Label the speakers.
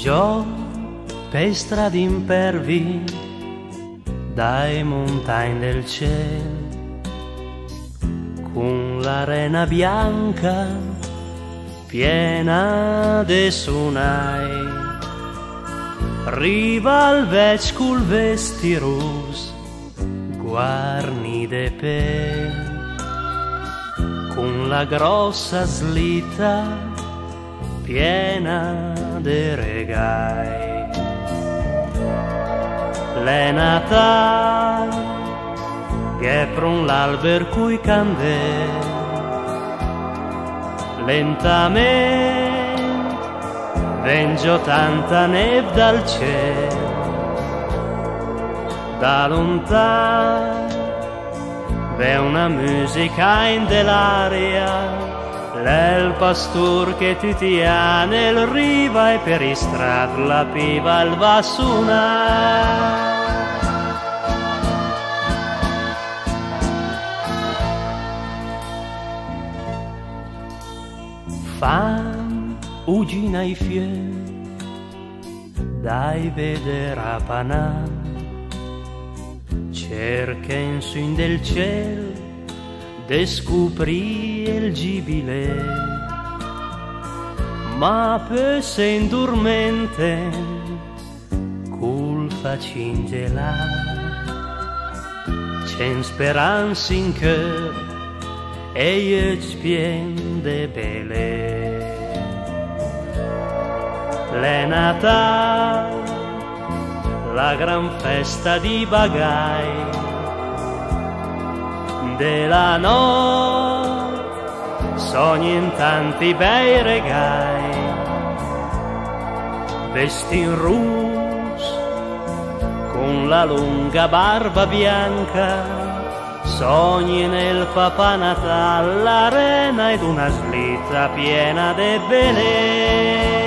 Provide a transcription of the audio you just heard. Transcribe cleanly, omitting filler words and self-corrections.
Speaker 1: Giù per strade impervi dai montagne del cielo, con l'arena bianca piena de sunai, riva al vec col vestirus guarni de pel, con la grossa slitta piena de regai. L'è Natal che pron l'alber cui candel, lentamente vengio tanta neve dal cielo, da lontano v'è una musica in dell'aria, l'è il pastor che ti tiene il riva e per i strad la piva il va a suonare. Fan ugina i fiori, dai vedere a Panà, cerca su in del cielo de scoprì il gibile, ma poi se indurmente col facin gelà, c'è speranza in cœur e io pien de belle. L'è Natal, la gran festa di Bagai, della notte sogni in tanti bei regai, vesti in rosso con la lunga barba bianca, sogni nel Papà Natale, l'arena ed una slitta piena de bene.